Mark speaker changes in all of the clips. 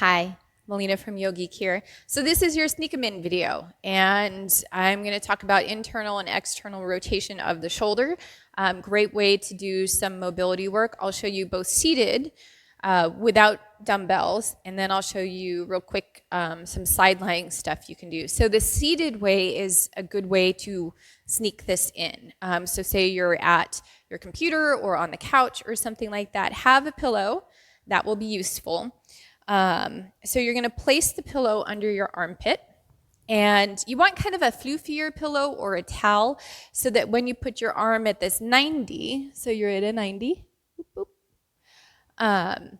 Speaker 1: Hi, Melina from Yogeek here. So this is your Sneak 'em In video, and I'm going to talk about internal and external rotation of the shoulder. Great way to do some mobility work. I'll show you both seated without dumbbells, and then I'll show you real quick some side lying stuff you can do. So the seated way is a good way to sneak this in. So say you're at your computer or on the couch or something like that. Have a pillow. That will be useful. So you're going to place the pillow under your armpit, and you want kind of a floofier pillow or a towel so that when you put your arm at this 90, so you're at a 90, boop, boop,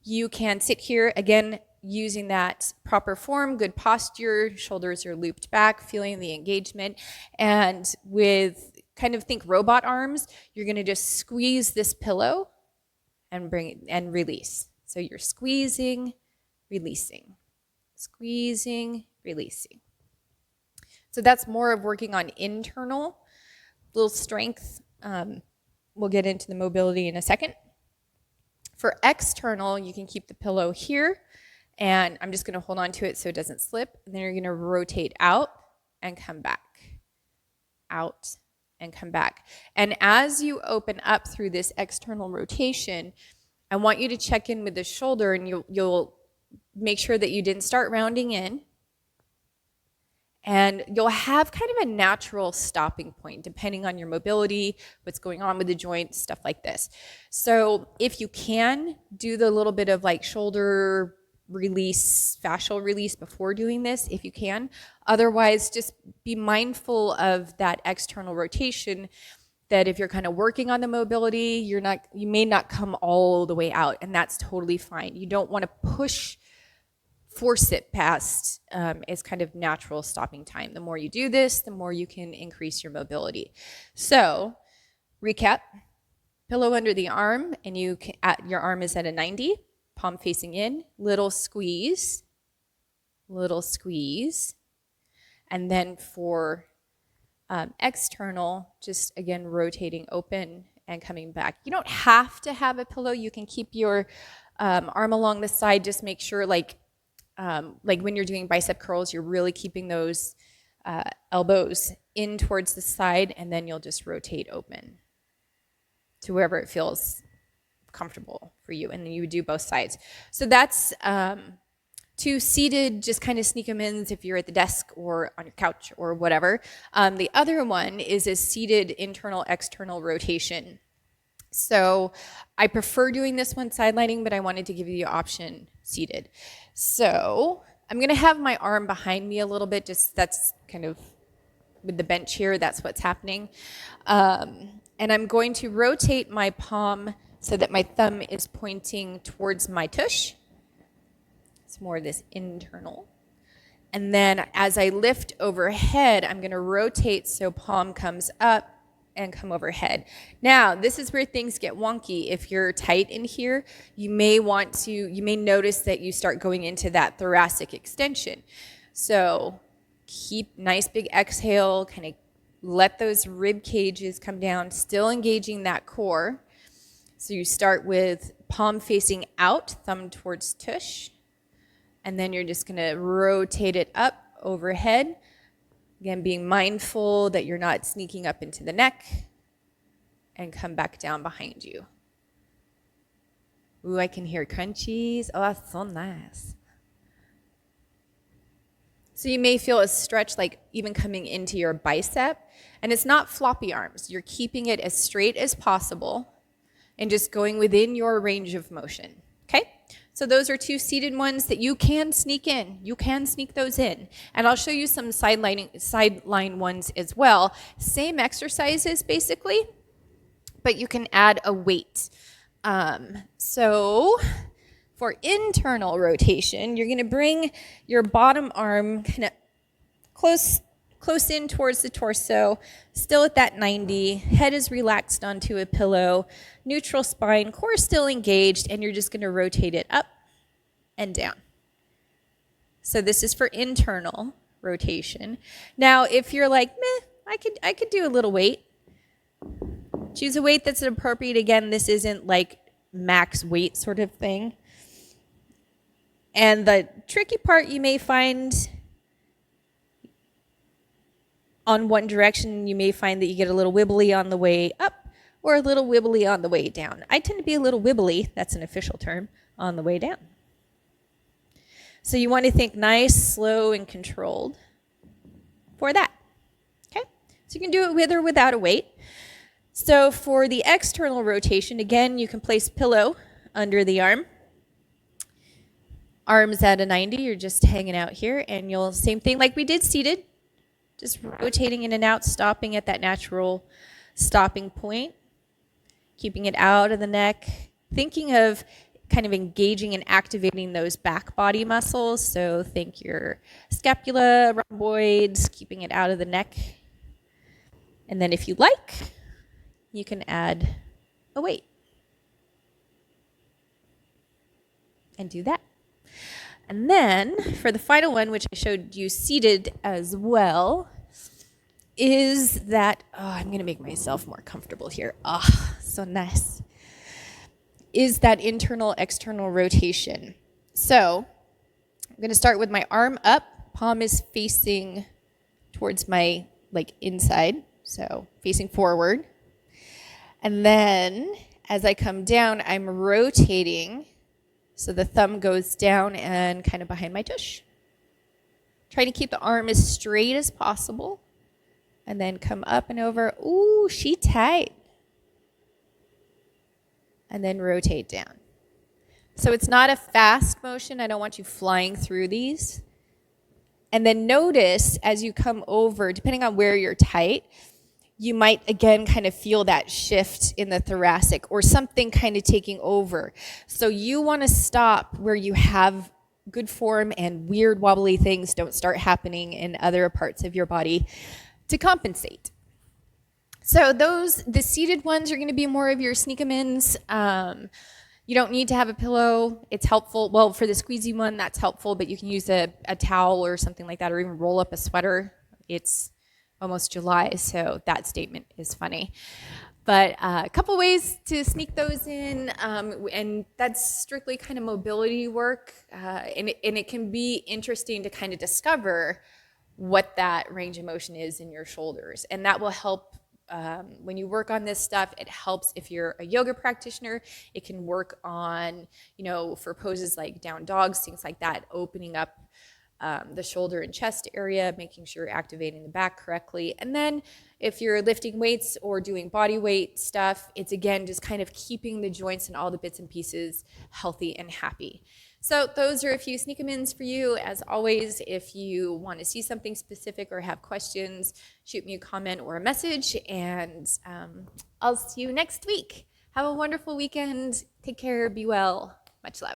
Speaker 1: you can sit here again using that proper form, good posture, shoulders are looped back, feeling the engagement, and with kind of think robot arms, you're going to just squeeze this pillow and bring it and release. So you're squeezing, releasing, squeezing, releasing. So that's more of working on internal, little strength. We'll get into the mobility in a second. For external, you can keep the pillow here, and I'm just going to hold on to it so it doesn't slip. And then you're going to rotate out and come back, out and come back. And as you open up through this external rotation, I want you to check in with the shoulder, and you'll make sure that you didn't start rounding in. And you'll have kind of a natural stopping point depending on your mobility, what's going on with the joint, stuff like this. So if you can, do the little bit of like shoulder release, fascial release before doing this, if you can. Otherwise, just be mindful of that external rotation, that if you're kind of working on the mobility, you may not come all the way out, and that's totally fine. You don't want to force it past its kind of natural stopping time. The more you do this, the more you can increase your mobility. So, recap, pillow under the arm, and your arm is at a 90, palm facing in, little squeeze, and then for external, just again rotating open and coming back. You don't have to have a pillow. You can keep your arm along the side. Just make sure, like when you're doing bicep curls, you're really keeping those elbows in towards the side, and then you'll just rotate open to wherever it feels comfortable for you, and then you would do both sides. So that's two seated, just kind of sneak them in if you're at the desk or on your couch or whatever. The other one is a seated internal external rotation. So I prefer doing this one sidelining, but I wanted to give you the option seated. So I'm going to have my arm behind me a little bit, just that's kind of with the bench here, that's what's happening. And I'm going to rotate my palm so that my thumb is pointing towards my tush. It's more of this internal. And then as I lift overhead, I'm going to rotate so palm comes up and come overhead. Now, this is where things get wonky. If you're tight in here, you may notice that you start going into that thoracic extension. So keep nice big exhale, kind of let those rib cages come down, still engaging that core. So you start with palm facing out, thumb towards tush. And then you're just going to rotate it up overhead. Again, being mindful that you're not sneaking up into the neck, and come back down behind you. Ooh, I can hear crunchies. Oh, that's so nice. So you may feel a stretch, like even coming into your bicep. And it's not floppy arms. You're keeping it as straight as possible and just going within your range of motion. Okay? So those are two seated ones that you can sneak in. You can sneak those in. And I'll show you some sideline ones as well. Same exercises, basically, but you can add a weight. So for internal rotation, you're going to bring your bottom arm kind of close in towards the torso, still at that 90, head is relaxed onto a pillow, neutral spine, core still engaged, and you're just going to rotate it up and down. So this is for internal rotation. Now, if you're like, meh, I could do a little weight, choose a weight that's appropriate. Again, this isn't like max weight sort of thing. And the tricky part you may find on one direction, you may find that you get a little wibbly on the way up or a little wibbly on the way down. I tend to be a little wibbly, that's an official term, on the way down. So you want to think nice, slow, and controlled for that. Okay? So you can do it with or without a weight. So for the external rotation, again, you can place pillow under the arm. Arms at a 90, you're just hanging out here, and you'll, same thing like we did seated, just rotating in and out, stopping at that natural stopping point, keeping it out of the neck, thinking of kind of engaging and activating those back body muscles. So think your scapula, rhomboids, keeping it out of the neck. And then if you like, you can add a weight and do that. And then for the final one, which I showed you seated as well, is that, I'm going to make myself more comfortable here. So nice. Is that internal, external rotation. So I'm going to start with my arm up. Palm is facing towards my inside, so facing forward. And then as I come down, I'm rotating. So the thumb goes down and kind of behind my tush. Try to keep the arm as straight as possible. And then come up and over. Ooh, she tight. And then rotate down. So it's not a fast motion. I don't want you flying through these. And then notice as you come over, depending on where you're tight, you might, again, kind of feel that shift in the thoracic or something kind of taking over. So you want to stop where you have good form and weird wobbly things don't start happening in other parts of your body to compensate. So the seated ones are going to be more of your sneak-em-ins. You don't need to have a pillow. It's helpful. Well, for the squeezy one, that's helpful, but you can use a towel or something like that, or even roll up a sweater. It's almost July, so that statement is funny. But a couple ways to sneak those in, and that's strictly kind of mobility work, and it can be interesting to kind of discover what that range of motion is in your shoulders, and that will help when you work on this stuff. It helps if you're a yoga practitioner. It can work on, for poses like down dogs, things like that, opening up the shoulder and chest area, making sure you're activating the back correctly. And then if you're lifting weights or doing body weight stuff, it's again just kind of keeping the joints and all the bits and pieces healthy and happy. So those are a few sneak-em-ins for you. As always, if you want to see something specific or have questions, shoot me a comment or a message, and I'll see you next week. Have a wonderful weekend. Take care. Be well. Much love.